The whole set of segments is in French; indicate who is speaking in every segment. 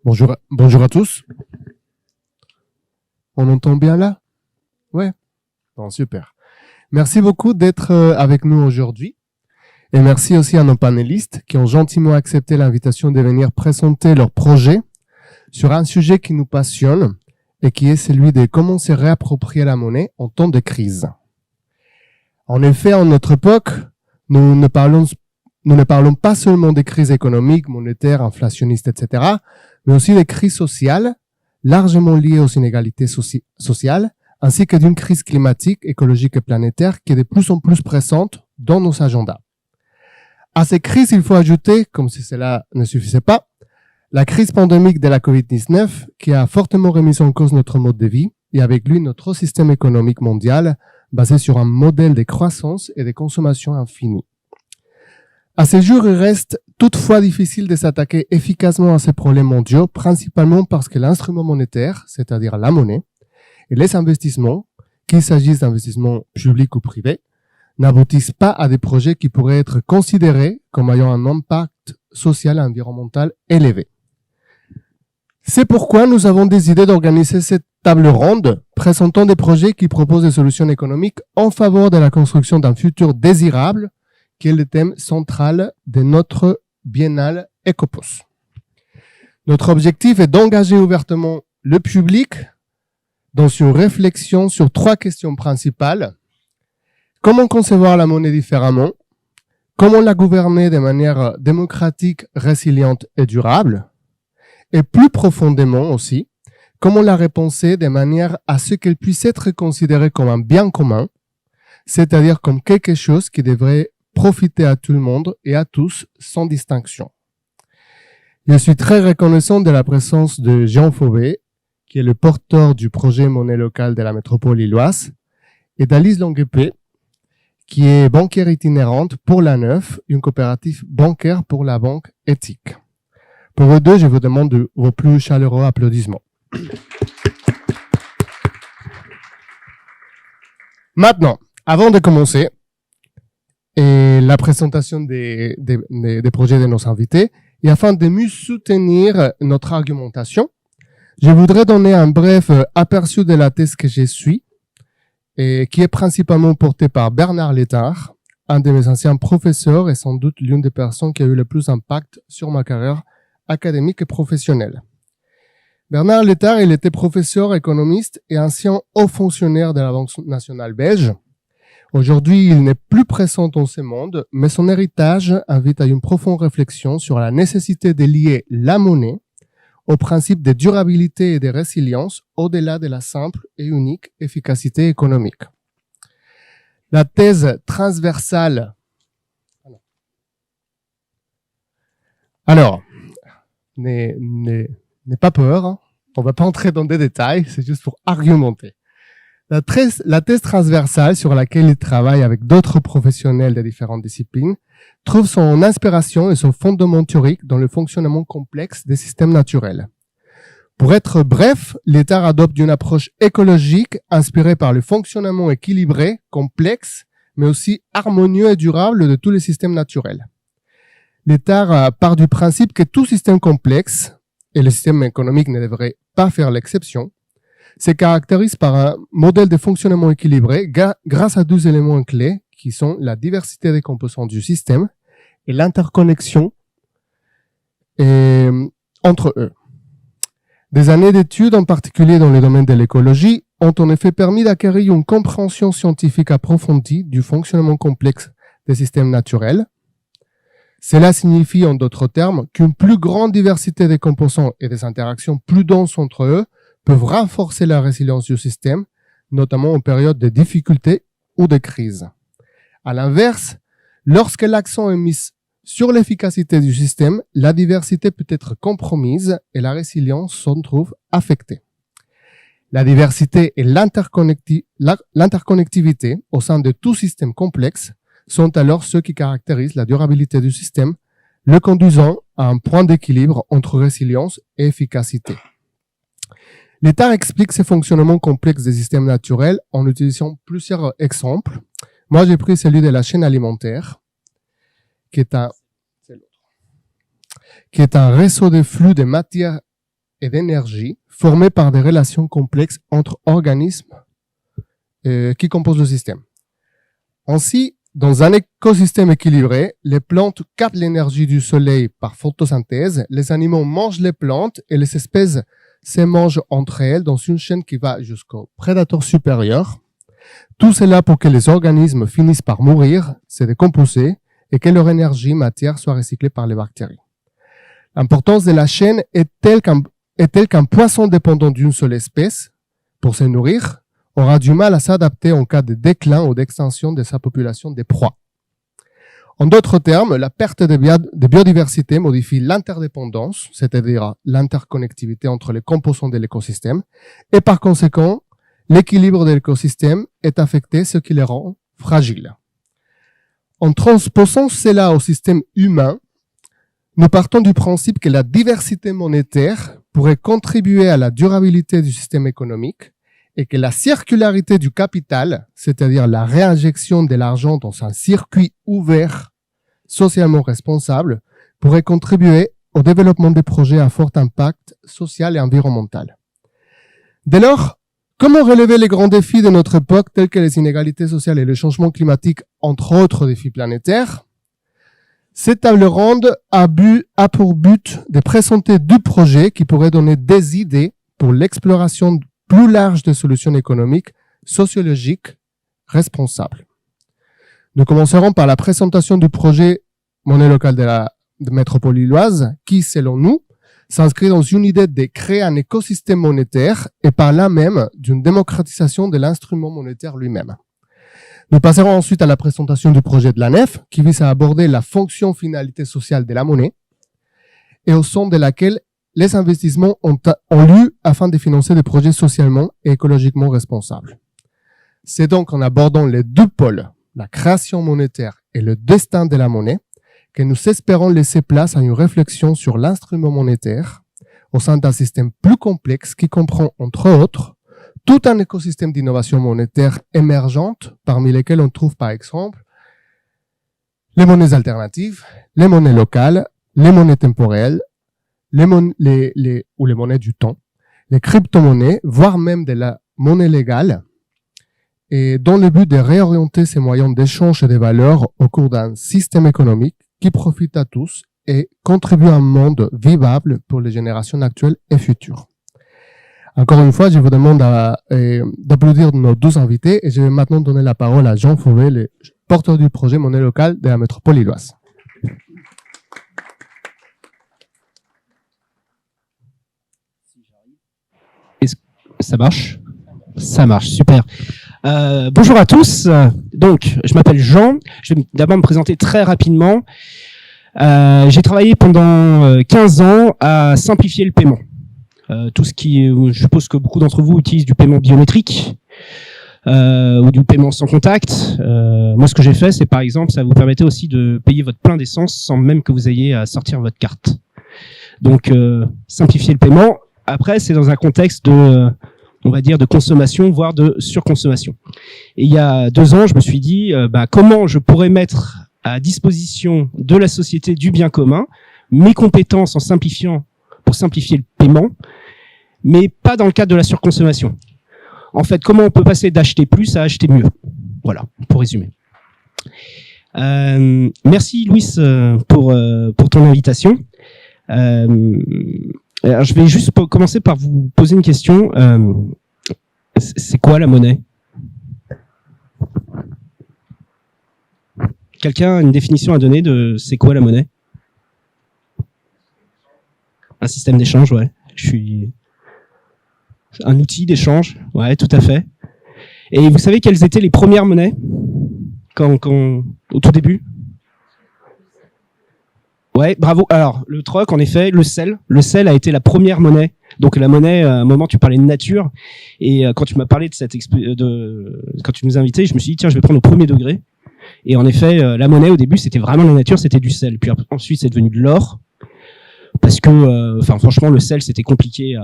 Speaker 1: Bonjour à tous. On entend bien là? Ouais. Bon, super. Merci beaucoup d'être avec nous aujourd'hui. Et merci aussi à nos panélistes qui ont gentiment accepté l'invitation de venir présenter leur projet sur un sujet qui nous passionne et qui est celui de comment se réapproprier la monnaie en temps de crise. En effet, en notre époque, nous ne parlons pas seulement des crises économiques, monétaires, inflationnistes, etc., mais aussi des crises sociales, largement liées aux inégalités sociales, ainsi que d'une crise climatique, écologique et planétaire qui est de plus en plus présente dans nos agendas. À ces crises, il faut ajouter, comme si cela ne suffisait pas, la crise pandémique de la COVID-19 qui a fortement remis en cause notre mode de vie et avec lui notre système économique mondial basé sur un modèle de croissance et de consommation infinie. À ce jour, il reste toutefois difficile de s'attaquer efficacement à ces problèmes mondiaux, principalement parce que l'instrument monétaire, c'est-à-dire la monnaie, et les investissements, qu'il s'agisse d'investissements publics ou privés, n'aboutissent pas à des projets qui pourraient être considérés comme ayant un impact social et environnemental élevé. C'est pourquoi nous avons décidé d'organiser cette table ronde présentant des projets qui proposent des solutions économiques en faveur de la construction d'un futur désirable, qui est le thème central de notre biennale Ecopos. Notre objectif est d'engager ouvertement le public dans une réflexion sur 3 questions principales. Comment concevoir la monnaie différemment? Comment la gouverner de manière démocratique, résiliente et durable? Et plus profondément aussi, comment la repenser de manière à ce qu'elle puisse être considérée comme un bien commun, c'est-à-dire comme quelque chose qui devrait profiter à tout le monde et à tous sans distinction. Je suis très reconnaissant de la présence de Jean Fauvet, qui est le porteur du projet Monnaie locale de la métropole lilloise, et d'Alice Longuepé, qui est banquière itinérante pour la Neuf, une coopérative bancaire pour la banque éthique. Pour eux deux, je vous demande vos plus chaleureux applaudissements. Maintenant, avant de commencer, et la présentation des projets de nos invités, et afin de mieux soutenir notre argumentation, je voudrais donner un bref aperçu de la thèse que je suis, et qui est principalement portée par Bernard Létard, un de mes anciens professeurs et sans doute l'une des personnes qui a eu le plus d'impact sur ma carrière académique et professionnelle. Bernard Létard, il était professeur, économiste et ancien haut fonctionnaire de la Banque nationale belge. Aujourd'hui, il n'est plus présent dans ce monde, mais son héritage invite à une profonde réflexion sur la nécessité de lier la monnaie au principe de durabilité et de résilience au-delà de la simple et unique efficacité économique. La thèse transversale. Alors, n'aie pas peur, hein. On va pas entrer dans des détails, c'est juste pour argumenter. La thèse transversale sur laquelle il travaille avec d'autres professionnels de différentes disciplines trouve son inspiration et son fondement théorique dans le fonctionnement complexe des systèmes naturels. Pour être bref, Létard adopte une approche écologique inspirée par le fonctionnement équilibré, complexe, mais aussi harmonieux et durable de tous les systèmes naturels. Létard part du principe que tout système complexe, et le système économique ne devrait pas faire l'exception, se caractérise par un modèle de fonctionnement équilibré grâce à 2 éléments clés qui sont la diversité des composants du système et l'interconnexion entre eux. Des années d'études, en particulier dans le domaine de l'écologie, ont en effet permis d'acquérir une compréhension scientifique approfondie du fonctionnement complexe des systèmes naturels. Cela signifie, en d'autres termes, qu'une plus grande diversité des composants et des interactions plus denses entre eux peuvent renforcer la résilience du système, notamment en période de difficultés ou de crise. À l'inverse, lorsque l'accent est mis sur l'efficacité du système, la diversité peut être compromise et la résilience s'en trouve affectée. La diversité et l'interconnectivité au sein de tout système complexe sont alors ceux qui caractérisent la durabilité du système, le conduisant à un point d'équilibre entre résilience et efficacité. Létard explique ces fonctionnements complexes des systèmes naturels en utilisant plusieurs exemples. Moi, j'ai pris celui de la chaîne alimentaire, qui est un réseau de flux de matières et d'énergie formés par des relations complexes entre organismes qui composent le système. Ainsi, dans un écosystème équilibré, les plantes captent l'énergie du soleil par photosynthèse, les animaux mangent les plantes et les espèces se mangent entre elles dans une chaîne qui va jusqu'au prédateur supérieur. Tout cela pour que les organismes finissent par mourir, se décomposer et que leur énergie matière soit recyclée par les bactéries. L'importance de la chaîne est telle qu'un poisson dépendant d'une seule espèce pour se nourrir aura du mal à s'adapter en cas de déclin ou d'extinction de sa population des proies. En d'autres termes, la perte de biodiversité modifie l'interdépendance, c'est-à-dire l'interconnectivité entre les composants de l'écosystème, et par conséquent, l'équilibre de l'écosystème est affecté, ce qui le rend fragile. En transposant cela au système humain, nous partons du principe que la diversité monétaire pourrait contribuer à la durabilité du système économique et que la circularité du capital, c'est-à-dire la réinjection de l'argent dans un circuit ouvert, socialement responsable, pourrait contribuer au développement des projets à fort impact social et environnemental. Dès lors, comment relever les grands défis de notre époque tels que les inégalités sociales et le changement climatique, entre autres défis planétaires? Cette table ronde a pour but de présenter 2 projets qui pourraient donner des idées pour l'exploration plus large des solutions économiques, sociologiques, responsables. Nous commencerons par la présentation du projet Monnaie locale de la métropole lilloise, qui, selon nous, s'inscrit dans une idée de créer un écosystème monétaire et par là même d'une démocratisation de l'instrument monétaire lui-même. Nous passerons ensuite à la présentation du projet de la nef, qui vise à aborder la fonction finalité sociale de la monnaie et au sein de laquelle les investissements ont lieu afin de financer des projets socialement et écologiquement responsables. C'est donc en abordant les 2 pôles, la création monétaire et le destin de la monnaie, que nous espérons laisser place à une réflexion sur l'instrument monétaire au sein d'un système plus complexe qui comprend, entre autres, tout un écosystème d'innovation monétaire émergente, parmi lesquelles on trouve par exemple les monnaies alternatives, les monnaies locales, les monnaies temporelles, les monnaies du temps, les crypto-monnaies, voire même de la monnaie légale, et dans le but de réorienter ces moyens d'échange et de valeurs au cours d'un système économique qui profite à tous et contribue à un monde vivable pour les générations actuelles et futures. Encore une fois, je vous demande d'applaudir nos 2 invités et je vais maintenant donner la parole à Jean Fauvet, le porteur du projet Monnaie locale de la métropole lilloise.
Speaker 2: Ça marche? Ça marche, super. Bonjour à tous. Donc, je m'appelle Jean. Je vais d'abord me présenter très rapidement. J'ai travaillé pendant 15 ans à simplifier le paiement. Tout ce qui, je suppose que beaucoup d'entre vous utilisent du paiement biométrique ou du paiement sans contact. Moi, ce que j'ai fait, c'est par exemple, ça vous permettait aussi de payer votre plein d'essence sans même que vous ayez à sortir votre carte. Donc, simplifier le paiement. Après, c'est dans un contexte de, on va dire, de consommation, voire de surconsommation. Et il y a 2 ans, je me suis dit, comment je pourrais mettre à disposition de la société du bien commun mes compétences en simplifiant, pour simplifier le paiement, mais pas dans le cadre de la surconsommation. En fait, comment on peut passer d'acheter plus à acheter mieux? Voilà, pour résumer. Merci Louis pour ton invitation. Alors, je vais juste commencer par vous poser une question. C'est quoi la monnaie? Quelqu'un a une définition à donner de c'est quoi la monnaie? Un système d'échange, ouais. Un outil d'échange, ouais, tout à fait. Et vous savez quelles étaient les premières monnaies au tout début? Ouais, bravo. Alors, le troc, en effet, le sel. Le sel a été la première monnaie. Donc, la monnaie, à un moment, tu parlais de nature. Et quand tu m'as parlé quand tu nous as invités, je me suis dit, tiens, je vais prendre au premier degré. Et en effet, la monnaie, au début, c'était vraiment la nature, c'était du sel. Puis ensuite, c'est devenu de l'or. Parce que, franchement, le sel, c'était compliqué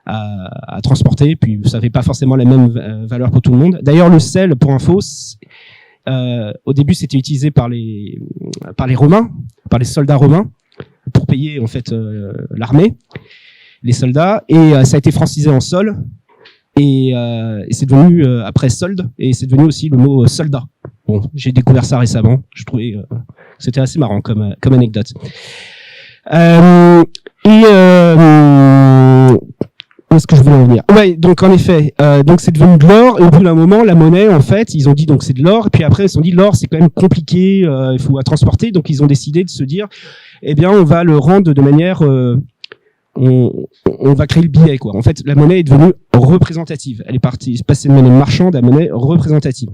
Speaker 2: à transporter. Puis, ça n'avait pas forcément la même valeur pour tout le monde. D'ailleurs, le sel, pour info, au début, c'était utilisé par les Romains, par les soldats romains, pour payer en fait l'armée. les soldats, et ça a été francisé en sol, et c'est devenu après solde, et c'est devenu aussi le mot soldat. Bon, j'ai découvert ça récemment, je trouvais que c'était assez marrant comme anecdote. Où est-ce que je voulais en venir? Ouais, donc en effet, donc c'est devenu de l'or, et au bout d'un moment, la monnaie, en fait, ils ont dit donc c'est de l'or, et puis après ils se sont dit l'or c'est quand même compliqué, il faut à transporter, donc ils ont décidé de se dire, eh bien on va le rendre de manière, on va créer le billet, quoi. En fait, la monnaie est devenue représentative. Elle est partie, c'est passé de monnaie marchande à monnaie représentative.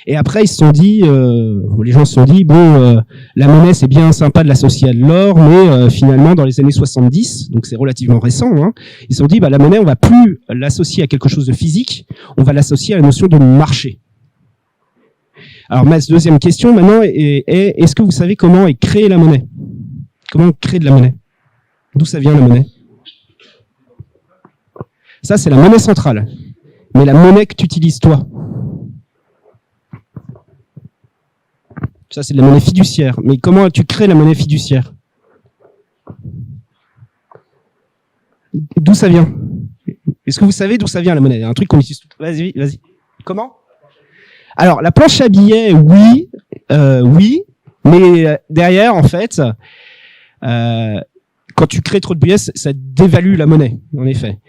Speaker 2: Et après, ils se sont dit, les gens se sont dit, bon, la monnaie, c'est bien sympa de l'associer à de l'or, mais finalement, dans les années 70, donc c'est relativement récent, hein, ils se sont dit, bah, la monnaie, on va plus l'associer à quelque chose de physique, on va l'associer à la notion de marché. Alors, ma deuxième question, maintenant, est-ce que vous savez comment est créée la monnaie? Comment on crée de la monnaie? D'où ça vient, la monnaie? Ça, c'est la monnaie centrale. Mais la monnaie que tu utilises, toi? Ça, c'est de la monnaie fiduciaire. Mais comment tu crées la monnaie fiduciaire? D'où ça vient? Est-ce que vous savez d'où ça vient, la monnaie? Un truc qu'on utilise tout. Vas-y. Comment? Alors, la planche à billets, oui. Mais derrière, en fait, quand tu crées trop de billets, ça dévalue la monnaie, en effet.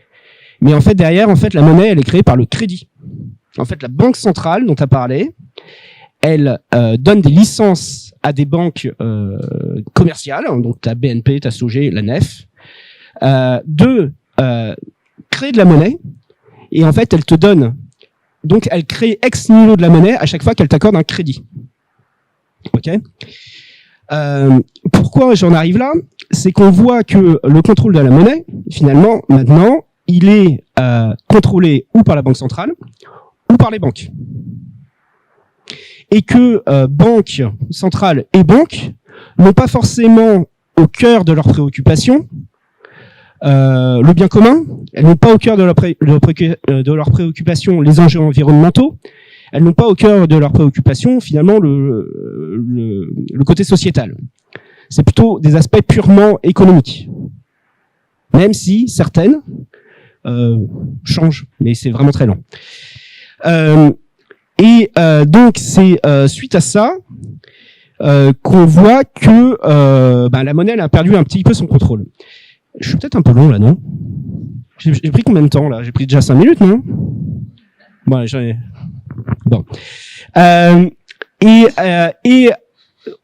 Speaker 2: Mais en fait, derrière, en fait, la monnaie, elle est créée par le crédit. En fait, la banque centrale dont tu as parlé, elle donne des licences à des banques commerciales, donc la BNP, la SOG, la NEF, de créer de la monnaie. Et en fait, elle te donne, donc elle crée ex nihilo de la monnaie à chaque fois qu'elle t'accorde un crédit. Ok. Pourquoi j'en arrive là? C'est qu'on voit que le contrôle de la monnaie, finalement, maintenant, il est contrôlé ou par la banque centrale ou par les banques. Et que banques centrales et banques n'ont pas forcément au cœur de leurs préoccupations le bien commun, elles n'ont pas au cœur de leurs préoccupations les enjeux environnementaux, elles n'ont pas au cœur de leurs préoccupations finalement le côté sociétal. C'est plutôt des aspects purement économiques, même si certaines changent, mais c'est vraiment très lent. Donc c'est suite à ça qu'on voit que la monnaie elle a perdu un petit peu son contrôle. Je suis peut-être un peu long là, non? J'ai pris combien de temps là? J'ai pris déjà 5 minutes, non? Bon, bon.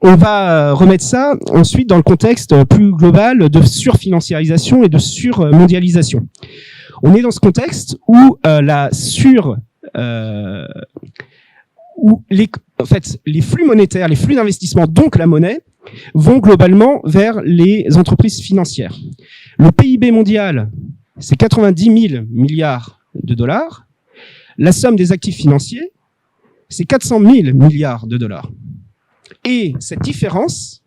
Speaker 2: On va remettre ça ensuite dans le contexte plus global de surfinanciarisation et de surmondialisation. On est dans ce contexte où où les flux monétaires, les flux d'investissement, donc la monnaie, vont globalement vers les entreprises financières. Le PIB mondial, c'est 90 000 milliards de dollars. La somme des actifs financiers, c'est 400 000 milliards de dollars. Et cette différence,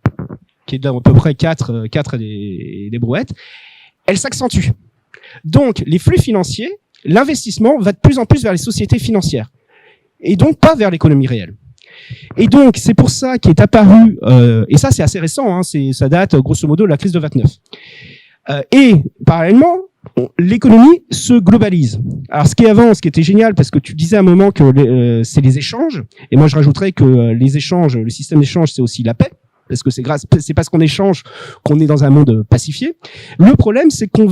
Speaker 2: qui est d'à peu près 4 des brouettes, elle s'accentue. Donc, les flux financiers, l'investissement va de plus en plus vers les sociétés financières. Et donc pas vers l'économie réelle. Et donc, c'est pour ça qu'est apparu, et ça c'est assez récent, hein, ça date grosso modo de la crise de 29. Et parallèlement, l'économie se globalise. Alors ce qui était génial, parce que tu disais à un moment que c'est les échanges, et moi je rajouterais que les échanges, le système d'échange, c'est aussi la paix, parce que c'est parce qu'on échange qu'on est dans un monde pacifié. Le problème, c'est qu'on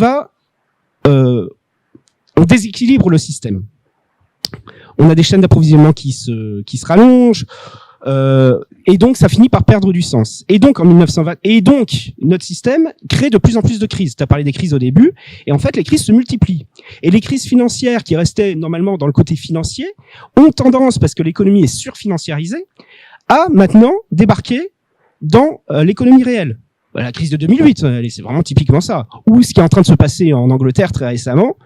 Speaker 2: on déséquilibre le système. On a des chaînes d'approvisionnement qui se rallongent, et donc ça finit par perdre du sens. Et donc en 1920, notre système crée de plus en plus de crises. Tu as parlé des crises au début, et en fait les crises se multiplient. Et les crises financières qui restaient normalement dans le côté financier ont tendance, parce que l'économie est surfinanciarisée, à maintenant débarquer dans l'économie réelle. La crise de 2008, c'est vraiment typiquement ça. Ou ce qui est en train de se passer en Angleterre très récemment,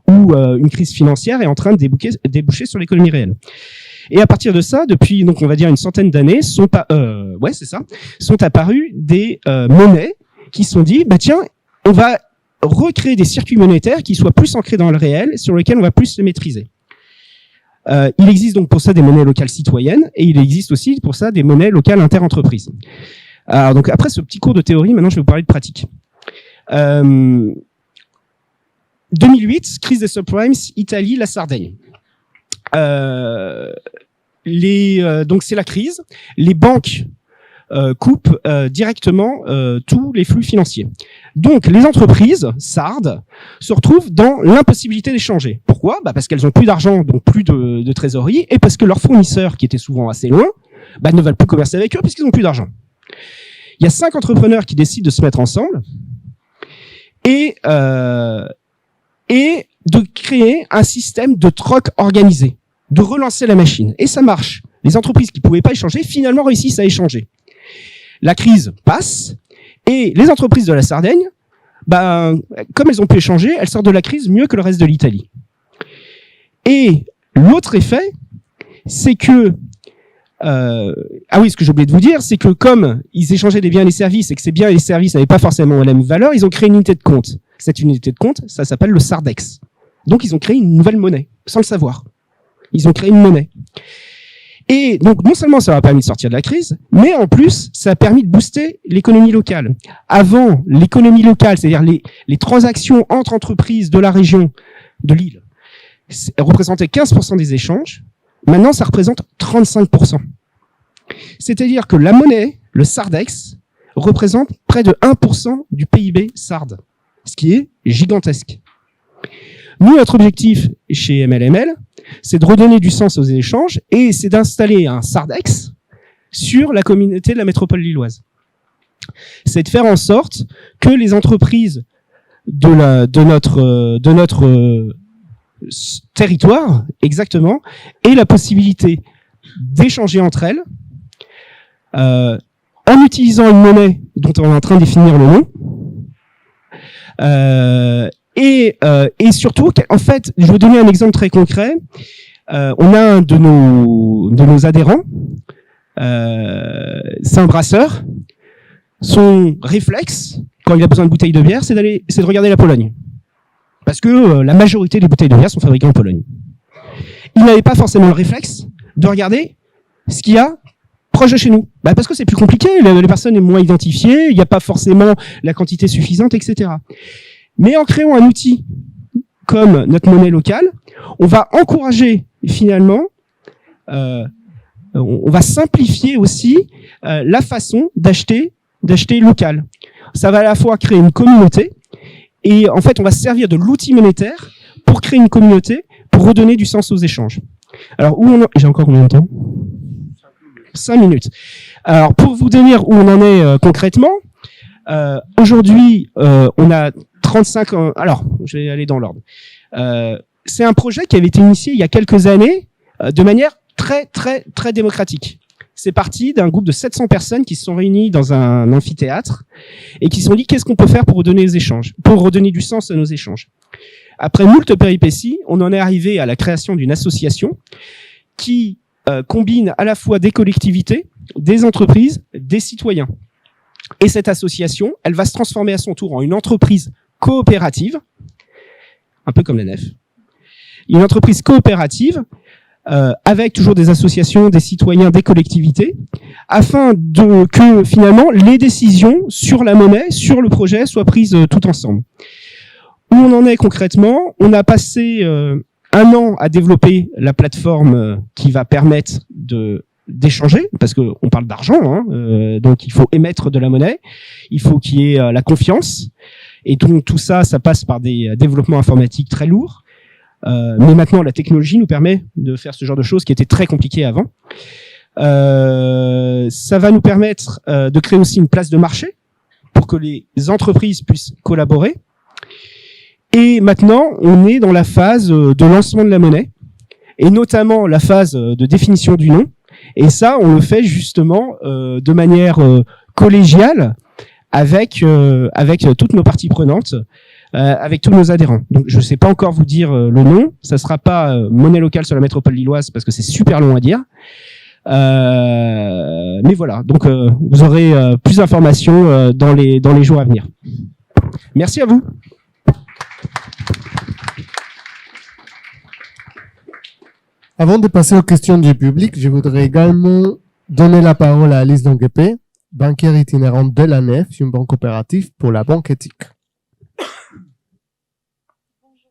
Speaker 2: où une crise financière est en train de déboucher sur l'économie réelle. Et à partir de ça, depuis donc on va dire une centaine d'années, sont apparues des monnaies qui se sont dit tiens, on va recréer des circuits monétaires qui soient plus ancrés dans le réel, sur lesquels on va plus se maîtriser. Il existe donc pour ça des monnaies locales citoyennes, et il existe aussi pour ça des monnaies locales interentreprises. Alors donc après ce petit cours de théorie, maintenant je vais vous parler de pratique. 2008, crise des subprimes, Italie, la Sardaigne. Donc c'est la crise. Les banques coupent directement tous les flux financiers. Donc les entreprises sardes se retrouvent dans l'impossibilité d'échanger. Pourquoi ? Parce qu'elles ont plus d'argent, donc plus de trésorerie, et parce que leurs fournisseurs, qui étaient souvent assez loin, ne veulent plus commercer avec eux parce qu'ils n'ont plus d'argent. Il y a 5 entrepreneurs qui décident de se mettre ensemble et de créer un système de troc organisé, de relancer la machine. Et ça marche. Les entreprises qui pouvaient pas échanger, finalement réussissent à échanger. La crise passe, et les entreprises de la Sardaigne, comme elles ont pu échanger, elles sortent de la crise mieux que le reste de l'Italie. Et l'autre effet, c'est que ce que j'ai oublié de vous dire, c'est que comme ils échangeaient des biens et des services, et que ces biens et les services n'avaient pas forcément la même valeur, ils ont créé une unité de compte. Cette unité de compte, ça s'appelle le Sardex. Donc ils ont créé une nouvelle monnaie, sans le savoir. Ils ont créé une monnaie. Et donc non seulement ça a permis de sortir de la crise, mais en plus ça a permis de booster l'économie locale. Avant, l'économie locale, c'est-à-dire les transactions entre entreprises de la région, de l'île, représentaient 15% des échanges. Maintenant, ça représente 35%. C'est-à-dire que la monnaie, le Sardex, représente près de 1% du PIB sarde, ce qui est gigantesque. Nous, notre objectif chez MLML, c'est de redonner du sens aux échanges et c'est d'installer un Sardex sur la communauté de la métropole lilloise. C'est de faire en sorte que les entreprises de notre territoire, exactement, aient la possibilité d'échanger entre elles en utilisant une monnaie dont on est en train de définir le nom. Et surtout, en fait, je vais vous donner un exemple très concret. On a un de nos adhérents, c'est un brasseur. Son réflexe, quand il a besoin de bouteilles de bière, c'est de regarder la Pologne. Parce que la majorité des bouteilles de bière sont fabriquées en Pologne. Il n'avait pas forcément le réflexe de regarder ce qu'il y a proche de chez nous. Parce que c'est plus compliqué, les personnes sont moins identifiées, il n'y a pas forcément la quantité suffisante, etc. Mais en créant un outil comme notre monnaie locale, on va encourager finalement, on va simplifier aussi la façon d'acheter local. Ça va à la fois créer une communauté et en fait on va se servir de l'outil monétaire pour créer une communauté, pour redonner du sens aux échanges. Alors j'ai encore combien de temps ? 5 minutes. Alors pour vous donner où on en est concrètement, aujourd'hui on a 35 ans. Alors, je vais aller dans l'ordre. C'est un projet qui avait été initié il y a quelques années de manière très, très, très démocratique. C'est parti d'un groupe de 700 personnes qui se sont réunies dans un amphithéâtre et qui se sont dit qu'est-ce qu'on peut faire pour redonner les échanges, pour redonner du sens à nos échanges. Après moult péripéties, on en est arrivé à la création d'une association qui combine à la fois des collectivités, des entreprises, des citoyens. Et cette association, elle va se transformer à son tour en une entreprise coopérative, un peu comme la nef, une entreprise coopérative avec toujours des associations, des citoyens, des collectivités, afin que finalement les décisions sur la monnaie, sur le projet soient prises tout ensemble. Où on en est concrètement, on a passé 1 an à développer la plateforme qui va permettre d'échanger, parce que on parle d'argent, donc il faut émettre de la monnaie, il faut qu'il y ait la confiance. Et donc tout ça, ça passe par des développements informatiques très lourds. Mais maintenant, la technologie nous permet de faire ce genre de choses qui étaient très compliquées avant. Ça va nous permettre de créer aussi une place de marché pour que les entreprises puissent collaborer. Et maintenant, on est dans la phase de lancement de la monnaie, et notamment la phase de définition du nom. Et ça, on le fait justement de manière collégiale, avec toutes nos parties prenantes, avec tous nos adhérents. Donc je ne sais pas encore vous dire le nom, ça sera pas monnaie locale sur la métropole lilloise parce que c'est super long à dire. Mais voilà, donc vous aurez plus d'informations dans les jours à venir. Merci à vous.
Speaker 1: Avant de passer aux questions du public, je voudrais également donner la parole à Alice Donguepé, banquière itinérante de la Nef, une banque coopérative pour la banque éthique.
Speaker 3: Bonjour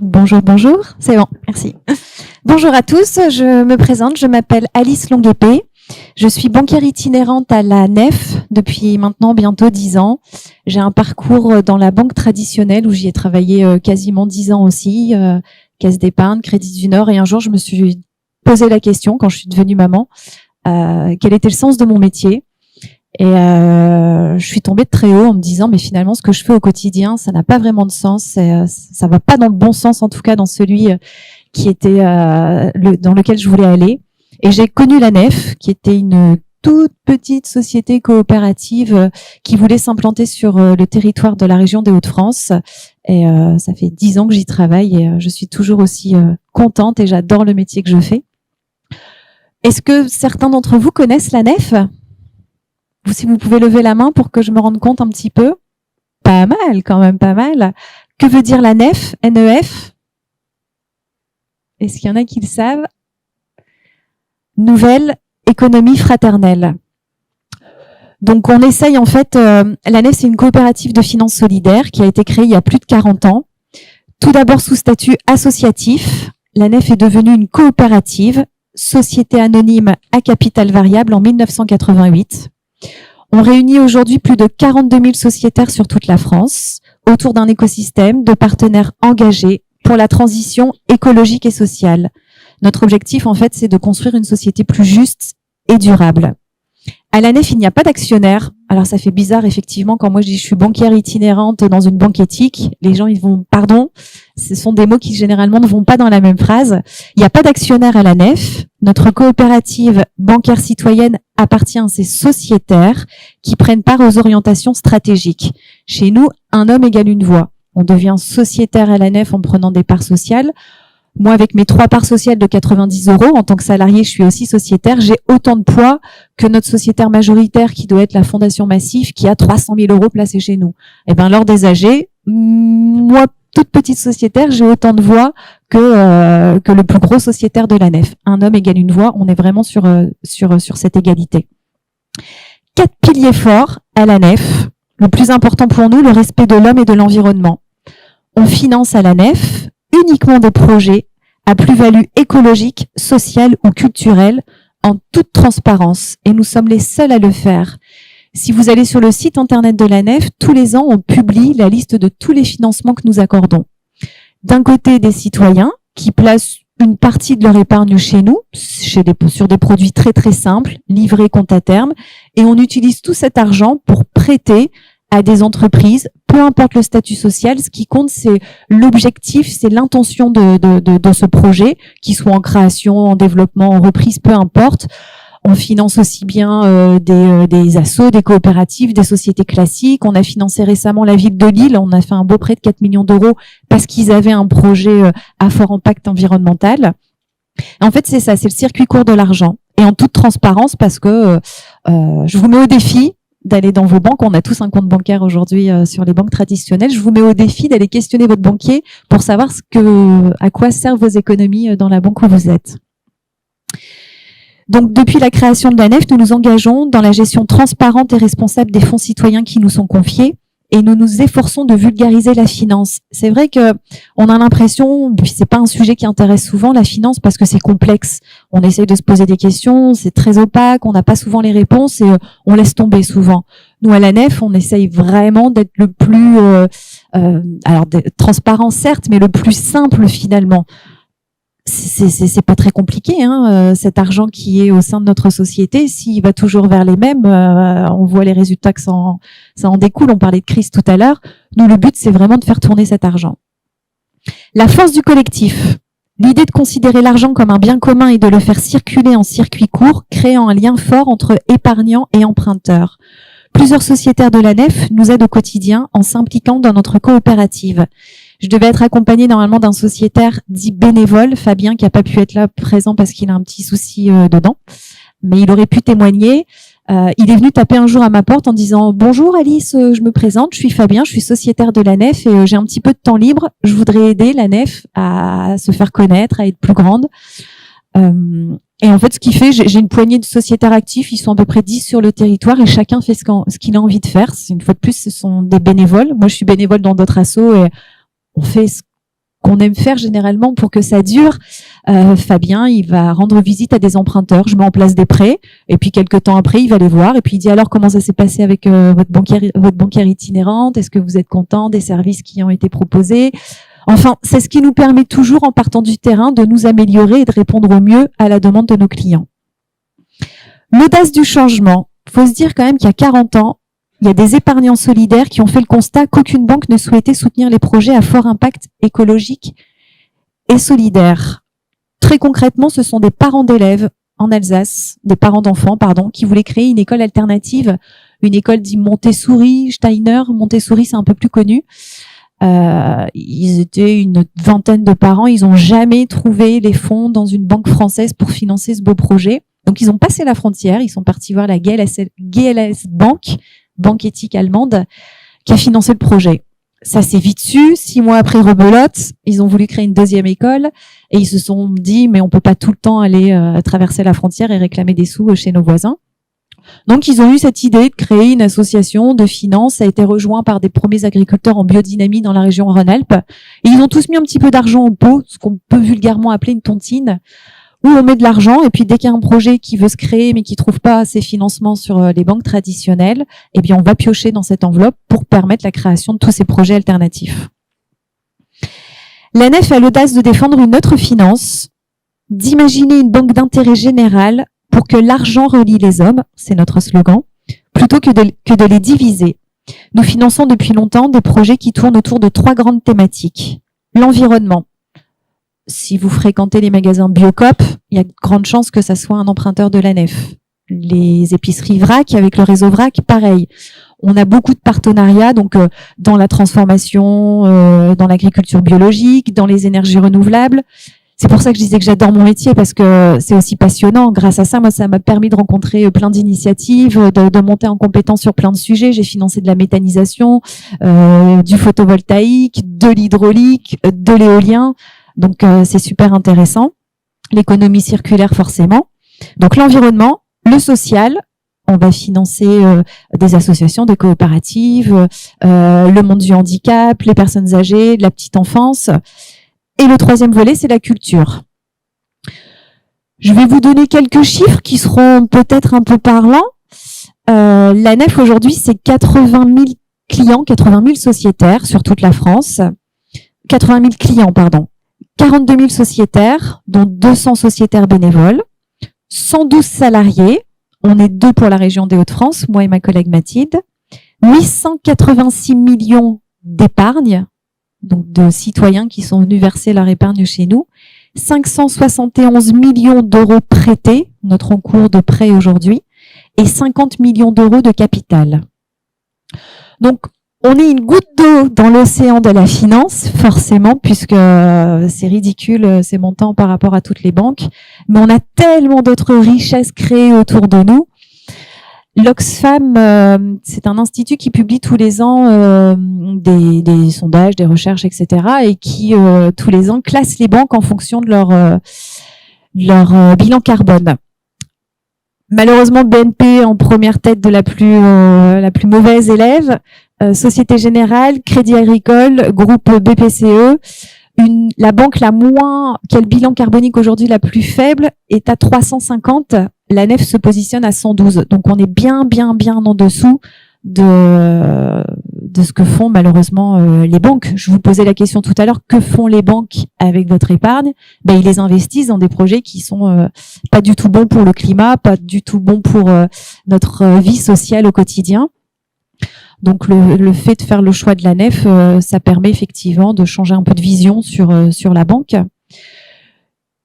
Speaker 3: Bonjour. C'est bon, merci. Bonjour à tous, je me présente, je m'appelle Alice Longuepée. Je suis banquière itinérante à la Nef depuis maintenant bientôt 10 ans. J'ai un parcours dans la banque traditionnelle où j'y ai travaillé quasiment 10 ans aussi, Caisse d'épargne, Crédit du Nord. Et un jour, je me suis posé la question, quand je suis devenue maman, quel était le sens de mon métier. Et je suis tombée de très haut en me disant mais finalement ce que je fais au quotidien ça n'a pas vraiment de sens, ça va pas dans le bon sens, en tout cas dans celui qui était dans lequel je voulais aller. Et j'ai connu la Nef, qui était une toute petite société coopérative qui voulait s'implanter sur le territoire de la région des Hauts-de-France. Et ça fait 10 ans que j'y travaille et je suis toujours aussi contente et j'adore le métier que je fais. Est-ce que certains d'entre vous connaissent la Nef ? Si vous pouvez lever la main pour que je me rende compte un petit peu. Pas mal, quand même, pas mal. Que veut dire la Nef, NEF ? Est-ce qu'il y en a qui le savent ? Nouvelle économie fraternelle. Donc, on essaye en fait... la Nef, c'est une coopérative de finances solidaires qui a été créée il y a plus de 40 ans. Tout d'abord sous statut associatif. La Nef est devenue une coopérative, société anonyme à capital variable en 1988. On réunit aujourd'hui plus de 42 000 sociétaires sur toute la France autour d'un écosystème de partenaires engagés pour la transition écologique et sociale. Notre objectif, en fait, c'est de construire une société plus juste et durable. À la Nef, il n'y a pas d'actionnaire. Alors, ça fait bizarre, effectivement, quand moi je dis je suis banquière itinérante dans une banque éthique, les gens, ils vont, pardon, ce sont des mots qui généralement ne vont pas dans la même phrase. Il n'y a pas d'actionnaire à la Nef. Notre coopérative bancaire citoyenne appartient à ces sociétaires qui prennent part aux orientations stratégiques. Chez nous, un homme égale une voix. On devient sociétaire à la Nef en prenant des parts sociales. Moi, avec mes 3 parts sociales de 90 €, en tant que salarié, je suis aussi sociétaire. J'ai autant de poids que notre sociétaire majoritaire, qui doit être la Fondation Massif, qui a 300 000 € placés chez nous. Et ben, lors des AG, moi, toute petite sociétaire, j'ai autant de voix que le plus gros sociétaire de la Nef. Un homme égale une voix. On est vraiment sur cette égalité. 4 piliers forts à la Nef. Le plus important pour nous, le respect de l'homme et de l'environnement. On finance à la Nef uniquement des projets à plus-value écologique, sociale ou culturelle en toute transparence. Et nous sommes les seuls à le faire. Si vous allez sur le site internet de la Nef, tous les ans, on publie la liste de tous les financements que nous accordons. D'un côté, des citoyens qui placent une partie de leur épargne chez nous, sur des produits très très simples, livrés compte à terme, et on utilise tout cet argent pour prêter à des entreprises, peu importe le statut social. Ce qui compte, c'est l'objectif, c'est l'intention de ce projet, qu'il soit en création, en développement, en reprise, peu importe. On finance aussi bien des assos, des coopératives, des sociétés classiques. On a financé récemment la ville de Lille. On a fait un beau prêt de 4 millions d'euros parce qu'ils avaient un projet à fort impact environnemental. En fait, c'est ça, c'est le circuit court de l'argent. Et en toute transparence, parce que je vous mets au défi d'aller dans vos banques. On a tous un compte bancaire aujourd'hui sur les banques traditionnelles. Je vous mets au défi d'aller questionner votre banquier pour savoir à quoi servent vos économies dans la banque où vous êtes. Donc, depuis la création de la Nef, nous nous engageons dans la gestion transparente et responsable des fonds citoyens qui nous sont confiés et nous nous efforçons de vulgariser la finance. C'est vrai que on a l'impression, puis c'est pas un sujet qui intéresse souvent la finance parce que c'est complexe. On essaye de se poser des questions, c'est très opaque, on n'a pas souvent les réponses et on laisse tomber souvent. Nous, à la Nef, on essaye vraiment d'être le plus transparent certes, mais le plus simple finalement. C'est pas très compliqué, hein, cet argent qui est au sein de notre société, s'il va toujours vers les mêmes, on voit les résultats que ça en découle. On parlait de crise tout à l'heure. Nous, le but, c'est vraiment de faire tourner cet argent. La force du collectif. L'idée de considérer l'argent comme un bien commun et de le faire circuler en circuit court, créant un lien fort entre épargnants et emprunteurs. Plusieurs sociétaires de la Nef nous aident au quotidien en s'impliquant dans notre coopérative. Je devais être accompagnée normalement d'un sociétaire dit bénévole, Fabien, qui n'a pas pu être là présent parce qu'il a un petit souci dedans, mais il aurait pu témoigner. Il est venu taper un jour à ma porte en disant « Bonjour Alice, je me présente, je suis Fabien, je suis sociétaire de la Nef et j'ai un petit peu de temps libre. Je voudrais aider la Nef à se faire connaître, à être plus grande. » Et en fait, ce qu'il fait, j'ai une poignée de sociétaires actifs, ils sont à peu près 10 sur le territoire et chacun fait ce qu'il a envie de faire. Une fois de plus, ce sont des bénévoles. Moi, je suis bénévole dans d'autres assos et on fait qu'on aime faire généralement pour que ça dure. Fabien, il va rendre visite à des emprunteurs, je mets en place des prêts, et puis quelques temps après, il va les voir, et puis il dit alors comment ça s'est passé avec votre banquière itinérante, est-ce que vous êtes content des services qui ont été proposés? Enfin, c'est ce qui nous permet toujours, en partant du terrain, de nous améliorer et de répondre au mieux à la demande de nos clients. L'audace du changement. Faut se dire quand même qu'il y a 40 ans, il y a des épargnants solidaires qui ont fait le constat qu'aucune banque ne souhaitait soutenir les projets à fort impact écologique et solidaire. Très concrètement, ce sont des parents d'élèves en Alsace, des parents d'enfants, pardon, qui voulaient créer une école alternative, une école dite Montessori, Steiner. Montessori, c'est un peu plus connu. Ils étaient une vingtaine de parents. Ils n'ont jamais trouvé les fonds dans une banque française pour financer ce beau projet. Donc, ils ont passé la frontière. Ils sont partis voir la GLS Bank, banque éthique allemande, qui a financé le projet. Ça s'est vite su. 6 mois après, rebelote, ils ont voulu créer une deuxième école et ils se sont dit, mais on peut pas tout le temps aller traverser la frontière et réclamer des sous chez nos voisins. Donc, ils ont eu cette idée de créer une association de finances. Ça a été rejoint par des premiers agriculteurs en biodynamie dans la région Rhône-Alpes. Et ils ont tous mis un petit peu d'argent au pot, ce qu'on peut vulgairement appeler une tontine, où on met de l'argent. Et puis, dès qu'il y a un projet qui veut se créer, mais qui trouve pas ses financements sur les banques traditionnelles, eh bien, on va piocher dans cette enveloppe pour permettre la création de tous ces projets alternatifs. L'ANEF a l'audace de défendre une autre finance, d'imaginer une banque d'intérêt général pour que l'argent relie les hommes, c'est notre slogan, plutôt que de les diviser. Nous finançons depuis longtemps des projets qui tournent autour de 3 grandes thématiques. L'environnement. Si vous fréquentez les magasins Biocoop, il y a de grandes chances que ça soit un emprunteur de l'ANEF. Les épiceries VRAC, avec le réseau VRAC, pareil. On a beaucoup de partenariats, donc dans la transformation, dans l'agriculture biologique, dans les énergies renouvelables. C'est pour ça que je disais que j'adore mon métier, parce que c'est aussi passionnant. Grâce à ça, moi, ça m'a permis de rencontrer plein d'initiatives, de monter en compétence sur plein de sujets. J'ai financé de la méthanisation, du photovoltaïque, de l'hydraulique, de l'éolien. Donc, c'est super intéressant. L'économie circulaire, forcément. Donc, l'environnement, le social. On va financer des associations, des coopératives, le monde du handicap, les personnes âgées, de la petite enfance. Et le 3e volet, c'est la culture. Je vais vous donner quelques chiffres qui seront peut-être un peu parlants. L'ANEF, aujourd'hui, c'est 80 000 clients, 80 000 sociétaires sur toute la France. 80 000 clients, pardon. 42 000 sociétaires, dont 200 sociétaires bénévoles. 112 salariés. On est 2 pour la région des Hauts-de-France, moi et ma collègue Mathilde. 886 millions d'épargne, donc de citoyens qui sont venus verser leur épargne chez nous. 571 millions d'euros prêtés, notre encours de prêt aujourd'hui, et 50 millions d'euros de capital. Donc, on est une goutte d'eau dans l'océan de la finance, forcément, puisque c'est ridicule ces montants par rapport à toutes les banques, mais on a tellement d'autres richesses créées autour de nous. L'Oxfam, c'est un institut qui publie tous les ans des sondages, des recherches, etc. et qui, tous les ans, classe les banques en fonction de leur bilan carbone. Malheureusement, BNP en première tête de la plus mauvaise élève, Société Générale, Crédit Agricole, groupe BPCE. La banque qui a le bilan carbonique aujourd'hui la plus faible est à 350. L'ANEF se positionne à 112. Donc, on est bien en dessous de ce que font malheureusement les banques. Je vous posais la question tout à l'heure, que font les banques avec votre épargne? Ben, ils les investissent dans des projets qui sont pas du tout bons pour le climat, pas du tout bons pour notre vie sociale au quotidien. Donc, le fait de faire le choix de l'ANEF, ça permet effectivement de changer un peu de vision sur la banque.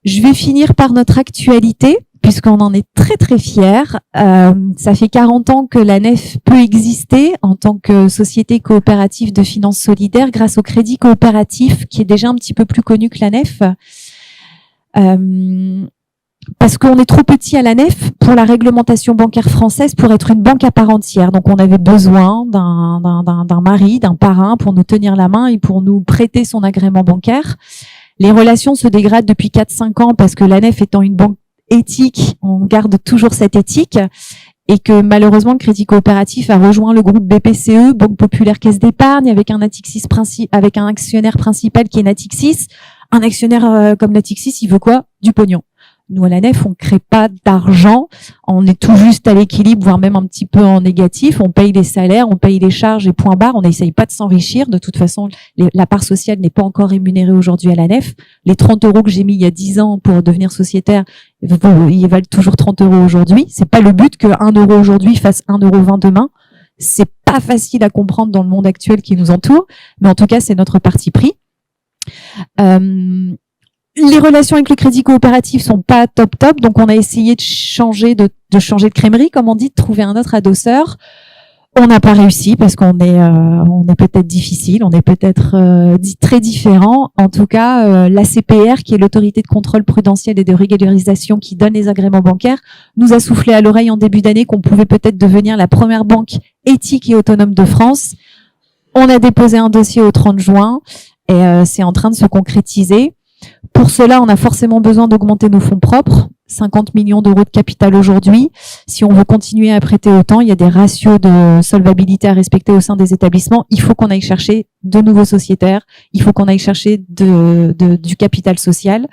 Speaker 3: Je vais finir par notre actualité, puisqu'on en est très très fiers. Ça fait 40 ans que l'ANEF peut exister en tant que société coopérative de finances solidaires grâce au crédit coopératif, qui est déjà un petit peu plus connu que l'ANEF. Parce qu'on est trop petit à l'ANEF pour la réglementation bancaire française pour être une banque à part entière. Donc, on avait besoin d'un mari, d'un parrain pour nous tenir la main et pour nous prêter son agrément bancaire. Les relations se dégradent depuis 4-5 ans parce que l'ANEF étant une banque éthique, on garde toujours cette éthique. et que malheureusement le Crédit Coopératif a rejoint le groupe BPCE, Banque Populaire Caisse d'Épargne, avec un actionnaire principal qui est Natixis. Un actionnaire comme Natixis, il veut quoi? Du pognon. Nous, à la Nef, on crée pas d'argent. On est tout juste à l'équilibre, voire même un petit peu en négatif. On paye les salaires, on paye les charges et point barre. On n'essaye pas de s'enrichir. De toute façon, la part sociale n'est pas encore rémunérée aujourd'hui à la Nef. Les 30 € que j'ai mis il y a 10 ans pour devenir sociétaire, ils valent toujours 30 € aujourd'hui. C'est pas le but que 1 € aujourd'hui fasse 1,20 € demain. C'est pas facile à comprendre dans le monde actuel qui nous entoure. Mais en tout cas, c'est notre parti pris. Les relations avec le Crédit Coopératif sont pas top, donc on a essayé de changer de crèmerie, comme on dit, de trouver un autre adosseur. On n'a pas réussi parce qu'on est peut-être difficile, on est peut-être très différent. En tout cas, l'ACPR, qui est l'autorité de contrôle prudentiel et de régularisation qui donne les agréments bancaires, nous a soufflé à l'oreille en début d'année qu'on pouvait peut-être devenir la première banque éthique et autonome de France. On a déposé un dossier au 30 juin et c'est en train de se concrétiser. Pour cela, on a forcément besoin d'augmenter nos fonds propres, 50 millions d'euros de capital aujourd'hui. Si on veut continuer à prêter autant, il y a des ratios de solvabilité à respecter au sein des établissements. Il faut qu'on aille chercher de nouveaux sociétaires, il faut qu'on aille chercher du capital social.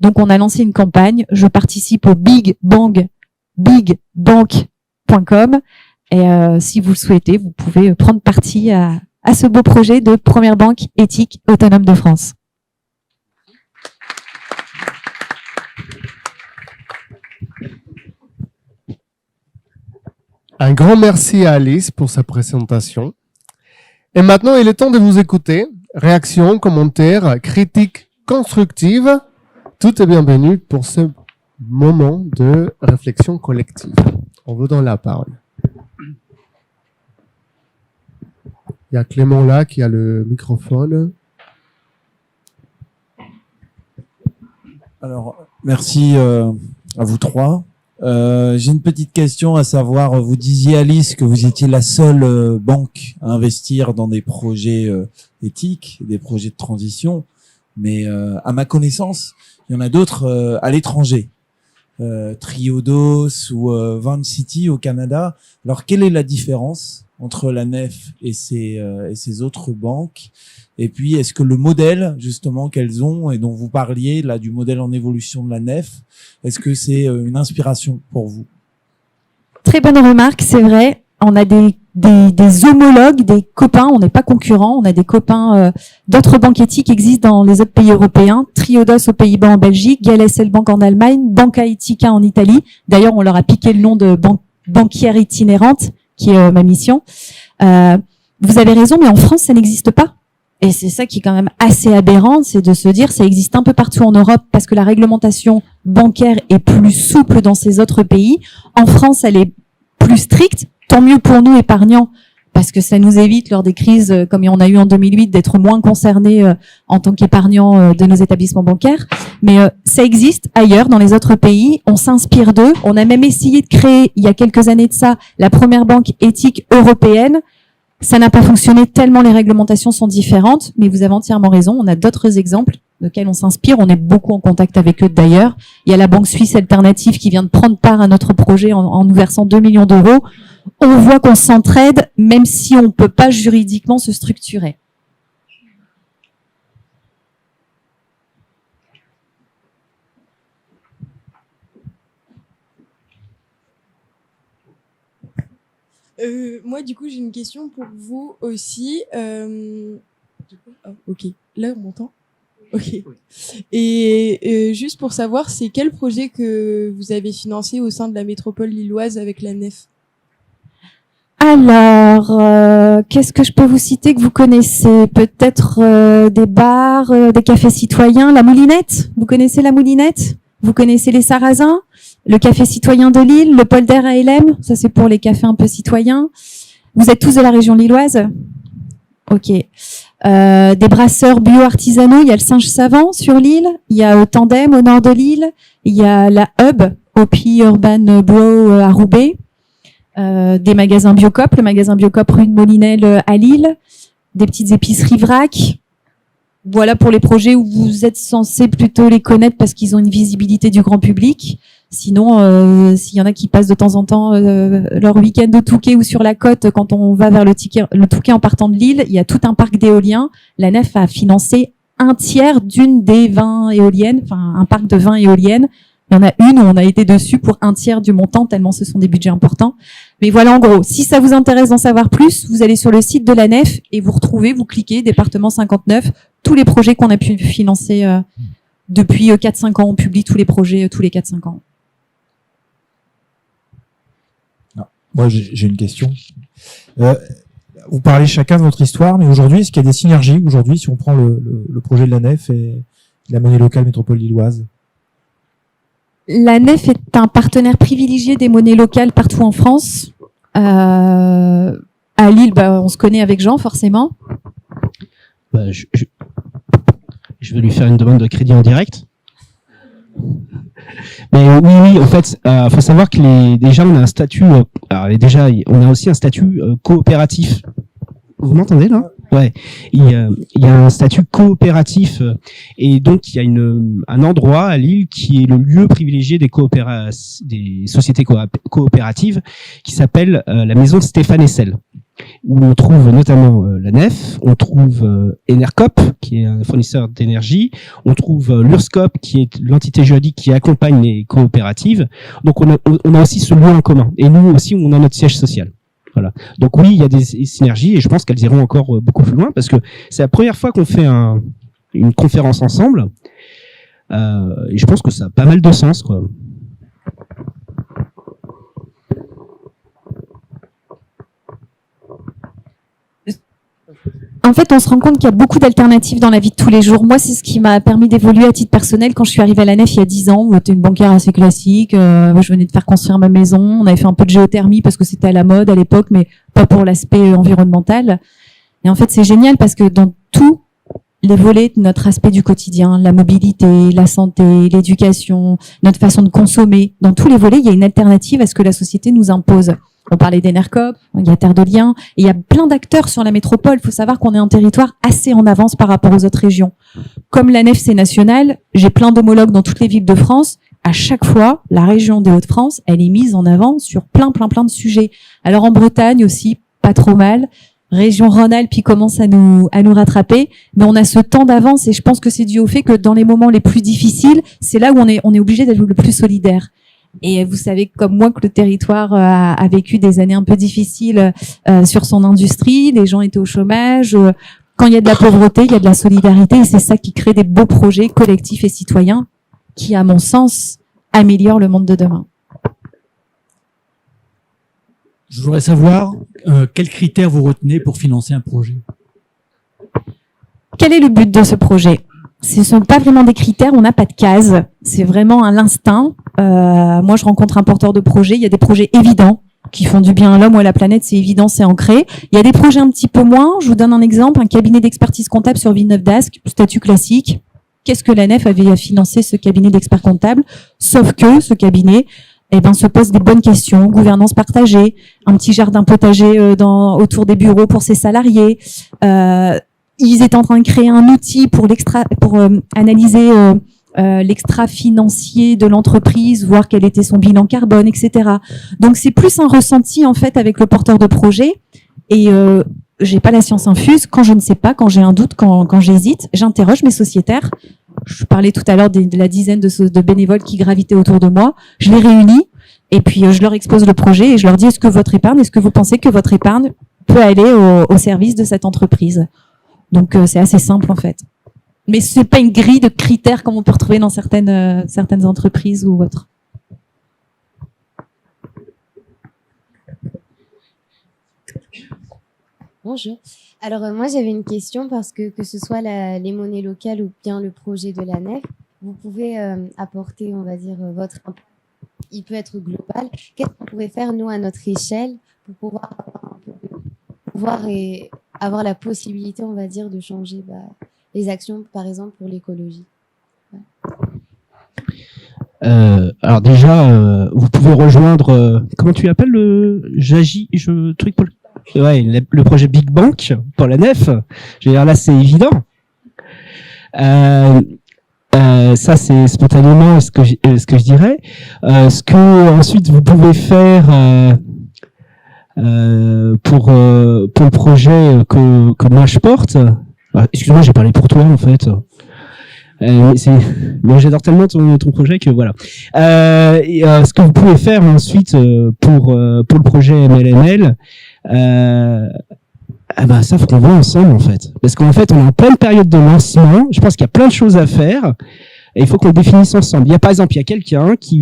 Speaker 3: Donc, on a lancé une campagne. Je participe au bigbank.com et si vous le souhaitez, vous pouvez prendre partie à ce beau projet de première banque éthique autonome de France.
Speaker 1: Un grand merci à Alice pour sa présentation. Et maintenant, il est temps de vous écouter. Réactions, commentaires, critiques constructives. Tout est bienvenu pour ce moment de réflexion collective. On vous donne la parole. Il y a Clément là qui a le microphone.
Speaker 4: Alors, merci à vous trois. J'ai une petite question à savoir, vous disiez Alice que vous étiez la seule banque à investir dans des projets éthiques, des projets de transition, mais à ma connaissance, il y en a d'autres à l'étranger, Triodos ou Vancity au Canada. Alors quelle est la différence entre la Nef et ces autres banques? Et puis, est-ce que le modèle, justement, qu'elles ont et dont vous parliez, là, du modèle en évolution de la Nef, est-ce que c'est une inspiration pour vous?
Speaker 3: Très bonne remarque, c'est vrai. On a des homologues, des copains, on n'est pas concurrents, on a des copains d'autres banques éthiques qui existent dans les autres pays européens, Triodos aux Pays-Bas, en Belgique, GLSL Bank en Allemagne, Banca Etica en Italie. D'ailleurs, on leur a piqué le nom de banquière itinérante, qui est ma mission. Vous avez raison, mais en France, ça n'existe pas. Et c'est ça qui est quand même assez aberrant, c'est de se dire ça existe un peu partout en Europe parce que la réglementation bancaire est plus souple dans ces autres pays. En France, elle est plus stricte. Tant mieux pour nous, épargnants, parce que ça nous évite, lors des crises comme on a eu en 2008, d'être moins concernés en tant qu'épargnants de nos établissements bancaires. Mais ça existe ailleurs, dans les autres pays. On s'inspire d'eux. On a même essayé de créer, il y a quelques années de ça, la première banque éthique européenne. Ça n'a pas fonctionné tellement les réglementations sont différentes, mais vous avez entièrement raison. On a d'autres exemples desquels on s'inspire. On est beaucoup en contact avec eux d'ailleurs. Il y a la Banque Suisse Alternative qui vient de prendre part à notre projet en nous versant 2 millions d'euros. On voit qu'on s'entraide, même si on ne peut pas juridiquement se structurer.
Speaker 5: Moi, du coup, j'ai une question pour vous aussi. Ok, là, on m'entend? Ok. Et juste pour savoir, c'est quel projet que vous avez financé au sein de la métropole lilloise avec la Nef?
Speaker 3: Alors, qu'est-ce que je peux vous citer que vous connaissez? Peut-être des bars, des cafés citoyens, la Moulinette. Vous connaissez la Moulinette? Vous connaissez les Sarrasins? Le café citoyen de Lille, le Polder à LM, ça c'est pour les cafés un peu citoyens. Vous êtes tous de la région lilloise? Ok. Des brasseurs bio-artisanaux, il y a le Singe Savant sur l'île, il y a au Tandem au nord de l'île, il y a la Hub au Puy Urban Brew à Roubaix, des magasins Biocop, le magasin Biocop rue de Molinel à Lille, des petites épiceries vrac. Voilà pour les projets où vous êtes censé plutôt les connaître parce qu'ils ont une visibilité du grand public. Sinon, s'il y en a qui passent de temps en temps leur week-end au Touquet ou sur la côte, quand on va vers le Touquet en partant de Lille, il y a tout un parc d'éoliens. La nef a financé un tiers d'une des 20 éoliennes, enfin un parc de 20 éoliennes. Il y en a une où on a été dessus pour un tiers du montant, tellement ce sont des budgets importants. Mais voilà, en gros, si ça vous intéresse d'en savoir plus, vous allez sur le site de la nef et vous cliquez département 59, tous les projets qu'on a pu financer depuis 4-5 ans. On publie tous les projets tous les 4-5 ans.
Speaker 6: Moi, j'ai une question. Vous parlez chacun de votre histoire, mais aujourd'hui, est-ce qu'il y a des synergies aujourd'hui si on prend le projet de la nef et la monnaie locale métropole lilloise?
Speaker 3: La nef est un partenaire privilégié des monnaies locales partout en France. À Lille, on se connaît avec Jean, forcément.
Speaker 2: Je vais lui faire une demande de crédit en direct. Mais oui, en fait, faut savoir que déjà on a un statut. On a aussi un statut coopératif. Vous m'entendez là? Ouais. Il y a un statut coopératif et donc il y a un endroit à Lille qui est le lieu privilégié des sociétés coopératives qui s'appelle la maison Stéphane Hessel, où on trouve notamment la nef, on trouve Enercop qui est un fournisseur d'énergie, on trouve l'Urscop qui est l'entité juridique qui accompagne les coopératives. Donc on a aussi ce lieu en commun et nous aussi on a notre siège social. Voilà. Donc oui, il y a des synergies et je pense qu'elles iront encore beaucoup plus loin parce que c'est la première fois qu'on fait une conférence ensemble et je pense que ça a pas mal de sens, quoi.
Speaker 3: En fait, on se rend compte qu'il y a beaucoup d'alternatives dans la vie de tous les jours. Moi, c'est ce qui m'a permis d'évoluer à titre personnel quand je suis arrivée à la nef il y a 10 ans. J'étais une banquière assez classique. Je venais de faire construire ma maison. On avait fait un peu de géothermie parce que c'était à la mode à l'époque, mais pas pour l'aspect environnemental. Et en fait, c'est génial parce que dans tous les volets de notre aspect du quotidien, la mobilité, la santé, l'éducation, notre façon de consommer, dans tous les volets, il y a une alternative à ce que la société nous impose. On parlait d'Enercop, il y a Terre de Liens, et il y a plein d'acteurs sur la métropole. Il faut savoir qu'on est un territoire assez en avance par rapport aux autres régions. Comme la nef, c'est national, j'ai plein d'homologues dans toutes les villes de France. À chaque fois, la région des Hauts-de-France, elle est mise en avant sur plein de sujets. Alors en Bretagne aussi, pas trop mal. Région Rhône-Alpes, qui commence à nous rattraper, mais on a ce temps d'avance et je pense que c'est dû au fait que dans les moments les plus difficiles, c'est là où on est obligé d'être le plus solidaire. Et vous savez comme moi que le territoire a vécu des années un peu difficiles sur son industrie, les gens étaient au chômage. Quand il y a de la pauvreté, il y a de la solidarité et c'est ça qui crée des beaux projets collectifs et citoyens qui, à mon sens, améliorent le monde de demain.
Speaker 7: Je voudrais savoir quels critères vous retenez pour financer un projet.
Speaker 3: Quel est le but de ce projet? Ce ne sont pas vraiment des critères, on n'a pas de cases. C'est vraiment à l'instinct. Moi, je rencontre un porteur de projet. Il y a des projets évidents qui font du bien à l'homme ou à la planète, c'est évident, c'est ancré. Il y a des projets un petit peu moins. Je vous donne un exemple, un cabinet d'expertise comptable sur Villeneuve-d'Ascq, statut classique. Qu'est-ce que la nef avait à financer ce cabinet d'experts comptables? Sauf que ce cabinet se pose des bonnes questions, gouvernance partagée, un petit jardin potager autour des bureaux pour ses salariés. Ils étaient en train de créer un outil pour analyser l'extra financier de l'entreprise, voir quel était son bilan carbone, etc. Donc c'est plus un ressenti en fait avec le porteur de projet. Et j'ai pas la science infuse. Quand je ne sais pas, quand j'ai un doute, quand j'hésite, j'interroge mes sociétaires. Je parlais tout à l'heure de la dizaine de bénévoles qui gravitaient autour de moi. Je les réunis et puis je leur expose le projet et je leur dis est-ce que vous pensez que votre épargne peut aller au service de cette entreprise? Donc c'est assez simple en fait. Mais c'est pas une grille de critères comme on peut retrouver dans certaines entreprises ou autres.
Speaker 8: Bonjour. Alors moi j'avais une question parce que ce soit les monnaies locales ou bien le projet de la nef, vous pouvez apporter, on va dire, votre impact. Il peut être global. Qu'est-ce qu'on pourrait faire nous à notre échelle pour pouvoir avoir la possibilité, on va dire, de changer les actions, par exemple pour l'écologie.
Speaker 2: Alors déjà, vous pouvez rejoindre. Comment tu appelles truc pour le projet Big Bank pour la nef. Je veux dire là, c'est évident. Ça, c'est spontanément ce que je dirais. Ce que ensuite vous pouvez faire pour le projet que moi je porte. Excuse-moi, j'ai parlé pour toi en fait. Mais j'adore tellement ton projet que voilà. Ce que vous pouvez faire ensuite pour le projet MLML, ça faut qu'on voit ensemble en fait, parce qu'en fait on est en pleine période de lancement. Je pense qu'il y a plein de choses à faire. Et il faut qu'on le définisse ensemble. Il y a par exemple, quelqu'un qui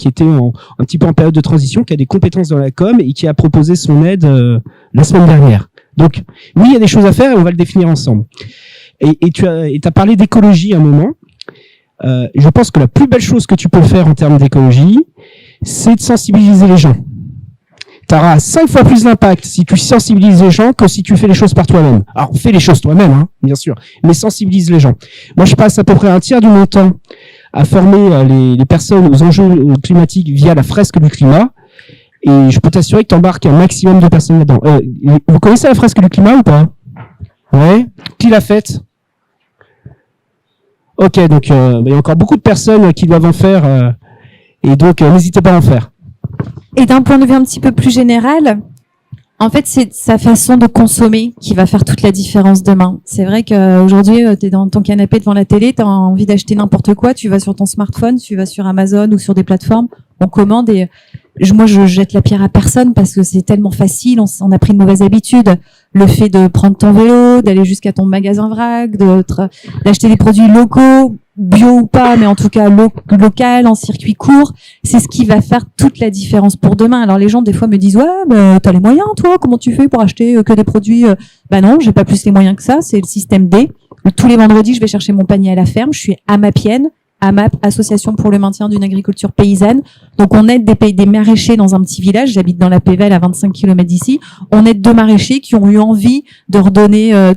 Speaker 2: était un petit peu en période de transition, qui a des compétences dans la com et qui a proposé son aide la semaine dernière. Donc oui, il y a des choses à faire et on va le définir ensemble. Et tu as parlé d'écologie à un moment. Je pense que la plus belle chose que tu peux faire en termes d'écologie, c'est de sensibiliser les gens. Tu auras 5 fois plus d'impact si tu sensibilises les gens que si tu fais les choses par toi-même. Alors, fais les choses toi-même, hein, bien sûr, mais sensibilise les gens. Moi, je passe à peu près un tiers de mon temps à former les personnes aux enjeux climatiques via la fresque du climat. Et je peux t'assurer que tu embarques un maximum de personnes là-dedans. Vous connaissez la fresque du climat ou pas? Ouais. Qui l'a faite? Ok, donc il y a encore beaucoup de personnes qui doivent en faire. Et donc, n'hésitez pas à en faire.
Speaker 3: Et d'un point de vue un petit peu plus général, en fait, c'est sa façon de consommer qui va faire toute la différence demain. C'est vrai qu'aujourd'hui, tu es dans ton canapé devant la télé, tu as envie d'acheter n'importe quoi, tu vas sur ton smartphone, tu vas sur Amazon ou sur des plateformes, on commande et moi, je jette la pierre à personne parce que c'est tellement facile, on a pris une mauvaise habitude. Le fait de prendre ton vélo, d'aller jusqu'à ton magasin vrac, d'acheter des produits locaux, bio ou pas, mais en tout cas local, en circuit court, c'est ce qui va faire toute la différence pour demain. Alors les gens des fois me disent ouais, t'as les moyens toi, comment tu fais pour acheter que des produits non, j'ai pas plus les moyens que ça, c'est le système D. Tous les vendredis, je vais chercher mon panier à la ferme, je suis AMAPienne, AMAP, Association pour le maintien d'une agriculture paysanne. Donc on aide des maraîchers dans un petit village, j'habite dans la Pévèle à 25 km d'ici. On aide 2 maraîchers qui ont eu envie de redonner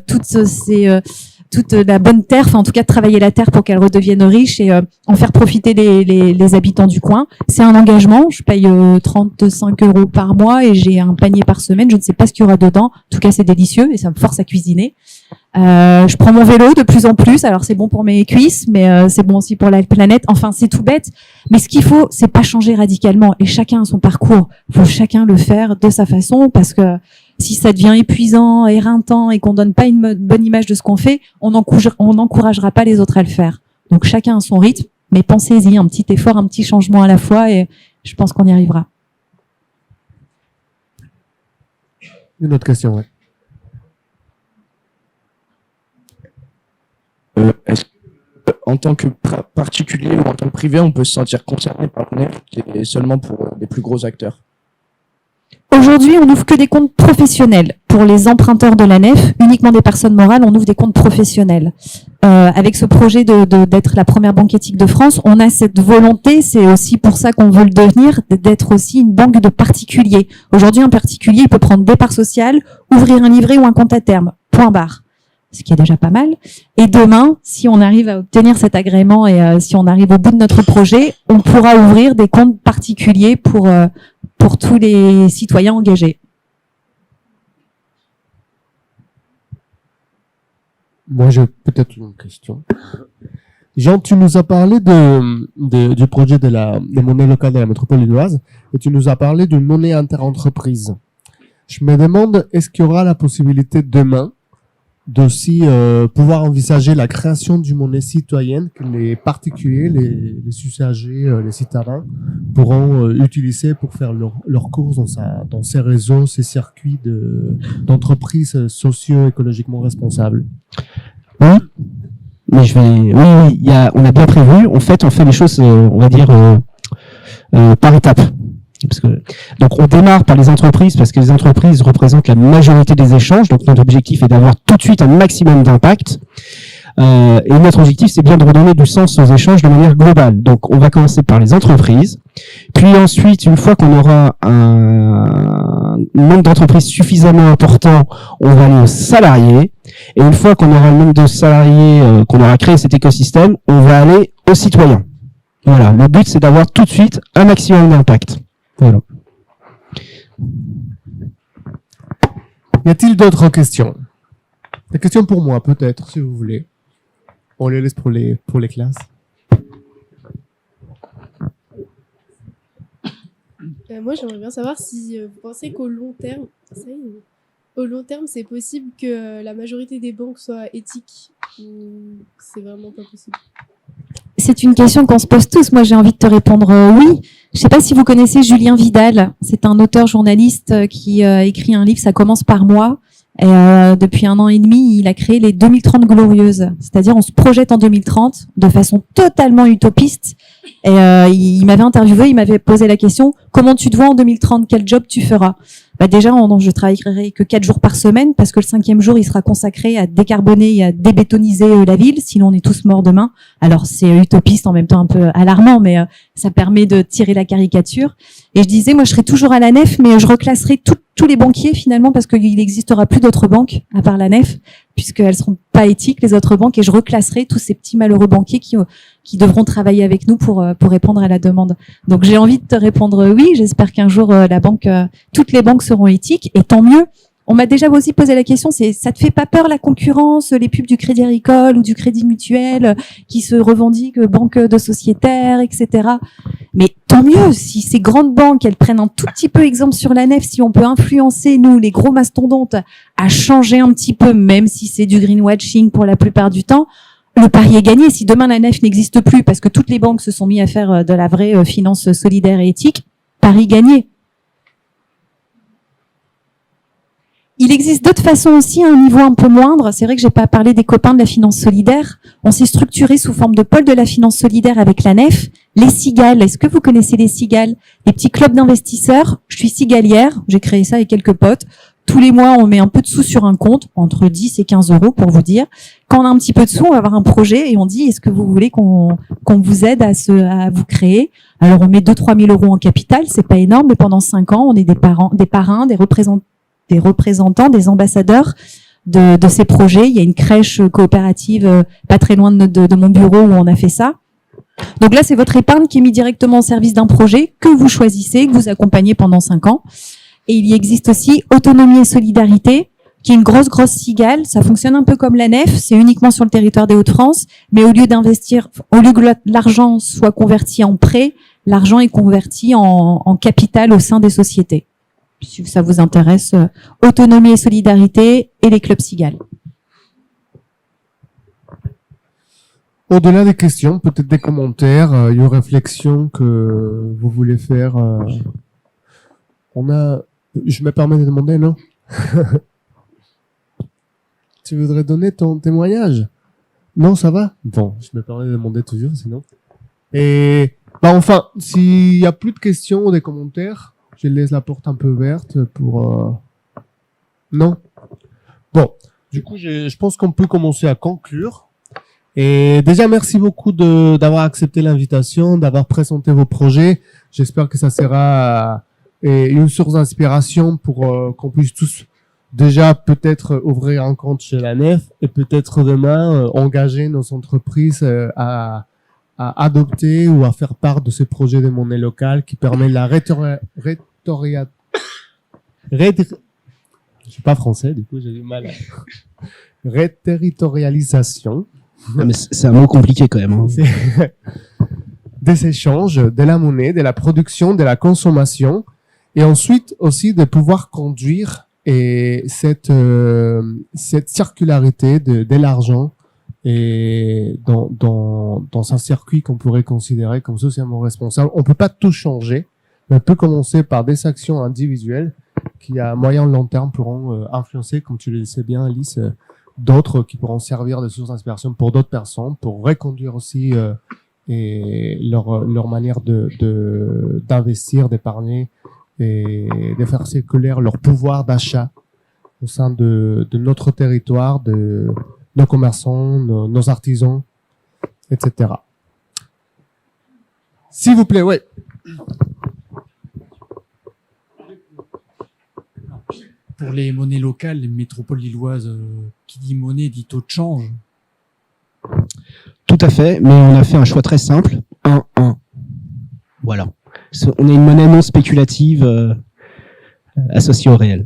Speaker 3: toute la bonne terre, enfin en tout cas de travailler la terre pour qu'elle redevienne riche et en faire profiter les habitants du coin. C'est un engagement, je paye 35 € par mois et j'ai un panier par semaine, je ne sais pas ce qu'il y aura dedans, en tout cas c'est délicieux et ça me force à cuisiner. Je prends mon vélo de plus en plus, alors c'est bon pour mes cuisses, mais c'est bon aussi pour la planète, enfin c'est tout bête, mais ce qu'il faut, c'est pas changer radicalement et chacun a son parcours, faut chacun le faire de sa façon parce que si ça devient épuisant, éreintant et qu'on donne pas une bonne image de ce qu'on fait, on n'encouragera pas les autres à le faire. Donc chacun a son rythme, mais pensez-y, un petit effort, un petit changement à la fois et je pense qu'on y arrivera.
Speaker 1: Une autre question, ouais.
Speaker 9: Est-ce que, en tant que particulier ou en tant que privé, on peut se sentir concerné par le NEF et seulement pour les plus gros acteurs?
Speaker 3: Aujourd'hui, on n'ouvre que des comptes professionnels. Pour les emprunteurs de la nef, uniquement des personnes morales, on ouvre des comptes professionnels. Avec ce projet d'être la première banque éthique de France, on a cette volonté, c'est aussi pour ça qu'on veut le devenir, d'être aussi une banque de particuliers. Aujourd'hui, un particulier, il peut prendre des parts sociales, ouvrir un livret ou un compte à terme. Point barre. Ce qui est déjà pas mal. Et demain, si on arrive à obtenir cet agrément et si on arrive au bout de notre projet, on pourra ouvrir des comptes particuliers pour tous les citoyens engagés.
Speaker 1: Moi, j'ai peut-être une question. Jean, tu nous as parlé du projet de monnaie locale de la métropole lilloise et tu nous as parlé d'une monnaie interentreprise. Je me demande, est-ce qu'il y aura la possibilité demain d'aussi pouvoir envisager la création d'une monnaie citoyenne que les particuliers, les usagers, les citadins pourront utiliser pour faire leurs courses dans ces réseaux, ces circuits d'entreprises socio-écologiquement responsables.
Speaker 2: Oui, mais on a bien prévu. En fait, on fait les choses, on va dire, par étapes. Donc on démarre par les entreprises parce que les entreprises représentent la majorité des échanges. Donc notre objectif est d'avoir tout de suite un maximum d'impact. Et notre objectif, c'est bien de redonner du sens aux échanges de manière globale. Donc on va commencer par les entreprises. Puis ensuite, une fois qu'on aura un nombre d'entreprises suffisamment important, on va aller aux salariés. Et une fois qu'on aura le nombre de salariés, qu'on aura créé cet écosystème, on va aller aux citoyens. Voilà. Le but, c'est d'avoir tout de suite un maximum d'impact. Voilà.
Speaker 1: Y a-t-il d'autres questions? Des questions pour moi, peut-être, si vous voulez. On les laisse pour les classes.
Speaker 10: Moi, j'aimerais bien savoir si vous pensez qu'au long terme, c'est possible que la majorité des banques soient éthiques ou c'est vraiment pas possible?
Speaker 3: C'est une question qu'on se pose tous. Moi, j'ai envie de te répondre oui. Je sais pas si vous connaissez Julien Vidal. C'est un auteur journaliste qui écrit un livre, ça commence par moi. Et depuis 1 an et demi, il a créé les 2030 glorieuses. C'est-à-dire, on se projette en 2030 de façon totalement utopiste. Et il m'avait interviewé, il m'avait posé la question, comment tu te vois en 2030, quel job tu feras? Bah déjà, je travaillerai que 4 jours par semaine parce que le 5e jour, il sera consacré à décarboner et à débétoniser la ville, sinon on est tous morts demain. Alors c'est utopiste, en même temps un peu alarmant, mais ça permet de tirer la caricature. Et je disais, moi je serai toujours à la nef, mais je reclasserai tous les banquiers finalement parce qu'il n'existera plus d'autres banques à part la nef, puisqu'elles seront pas éthiques les autres banques, et je reclasserai tous ces petits malheureux banquiers qui devront travailler avec nous pour répondre à la demande. Donc j'ai envie de te répondre oui, j'espère qu'un jour toutes les banques seront éthiques, et tant mieux. On m'a déjà aussi posé la question, ça te fait pas peur la concurrence, les pubs du Crédit Agricole ou du Crédit Mutuel qui se revendiquent banque de sociétaires, etc. Mais tant mieux, si ces grandes banques, elles prennent un tout petit peu exemple sur la nef, si on peut influencer, nous, les gros mastodontes, à changer un petit peu, même si c'est du greenwashing pour la plupart du temps, le pari est gagné. Si demain la nef n'existe plus parce que toutes les banques se sont mis à faire de la vraie finance solidaire et éthique, pari gagné. Il existe d'autres façons aussi à un niveau un peu moindre. C'est vrai que j'ai pas parlé des copains de la finance solidaire. On s'est structuré sous forme de pôle de la finance solidaire avec la nef. Les cigales, est-ce que vous connaissez les cigales? Les petits clubs d'investisseurs. Je suis cigalière, j'ai créé ça avec quelques potes. Tous les mois, on met un peu de sous sur un compte, entre 10 et 15 euros pour vous dire. Quand on a un petit peu de sous, on va avoir un projet et on dit, est-ce que vous voulez qu'on vous aide à vous créer? Alors on met 2-3 000 euros en capital, c'est pas énorme, mais pendant 5 ans, on est des parrains, des représentants, des ambassadeurs de ces projets. Il y a une crèche coopérative pas très loin de mon bureau où on a fait ça. Donc là, c'est votre épargne qui est mise directement au service d'un projet que vous choisissez, que vous accompagnez pendant 5 ans. Et il y existe aussi Autonomie et Solidarité, qui est une grosse cigale. Ça fonctionne un peu comme la nef, c'est uniquement sur le territoire des Hauts-de-France, mais au lieu que l'argent soit converti en prêt, l'argent est converti en capital au sein des sociétés. Si ça vous intéresse, Autonomie et Solidarité et les clubs cigales.
Speaker 1: Au-delà des questions, peut-être des commentaires, une réflexion que vous voulez faire. Je me permets de demander, non? Tu voudrais donner ton témoignage? Non, ça va? Bon, je me permets de demander toujours, sinon. Et enfin, s'il y a plus de questions ou des commentaires, je laisse la porte un peu verte pour... Non? Bon, du coup, je pense qu'on peut commencer à conclure. Et déjà, merci beaucoup d'avoir accepté l'invitation, d'avoir présenté vos projets. J'espère que ça sera une source d'inspiration pour qu'on puisse tous déjà peut-être ouvrir un compte chez la nef et peut-être demain engager nos entreprises à adopter ou à faire part de ce projet de monnaie locale qui permet la je suis pas français, du coup j'ai du mal à réterritorialisation.
Speaker 2: Non, mais c'est un mot compliqué quand même. Hein.
Speaker 1: Des échanges, de la monnaie, de la production, de la consommation, et ensuite aussi de pouvoir conduire cette circularité de l'argent et dans un circuit qu'on pourrait considérer comme socialement responsable. On peut pas tout changer, mais on peut commencer par des actions individuelles qui à moyen long terme pourront influencer, comme tu le sais bien Alice, d'autres qui pourront servir de source d'inspiration pour d'autres personnes, pour reconduire aussi et leur manière d'investir, d'épargner et de faire circuler leur pouvoir d'achat au sein de notre territoire, de nos commerçants, nos artisans, etc. S'il vous plaît, ouais.
Speaker 7: Pour les monnaies locales, les métropoles lilloises, qui dit monnaie dit taux de change.
Speaker 2: Tout à fait, mais on a fait un choix très simple, 1-1. Voilà. On a une monnaie non spéculative associée au réel.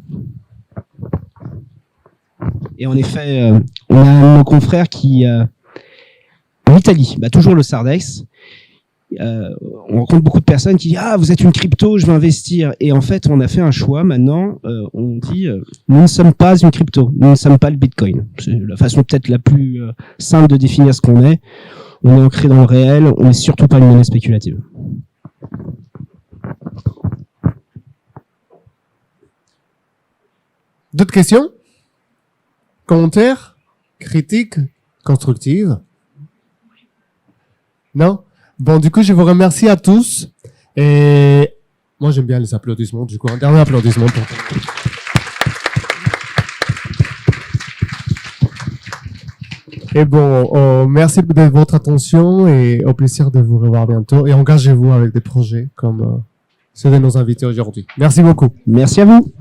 Speaker 2: Et en effet, on a un de nos confrères qui En Italie, toujours le Sardex. On rencontre beaucoup de personnes qui disent « Ah, vous êtes une crypto, je veux investir ». Et en fait, on a fait un choix maintenant. On dit « Nous ne sommes pas une crypto, nous ne sommes pas le Bitcoin ». C'est la façon peut-être la plus simple de définir ce qu'on est. On est ancré dans le réel, on n'est surtout pas une monnaie spéculative.
Speaker 1: D'autres questions? Commentaires? Critiques? Constructives? Non? Bon, du coup, je vous remercie à tous. Et moi, j'aime bien les applaudissements. Du coup, un dernier applaudissement pour Et bon, merci de votre attention et au plaisir de vous revoir bientôt. Et engagez-vous avec des projets comme ceux de nos invités aujourd'hui. Merci beaucoup.
Speaker 2: Merci à vous.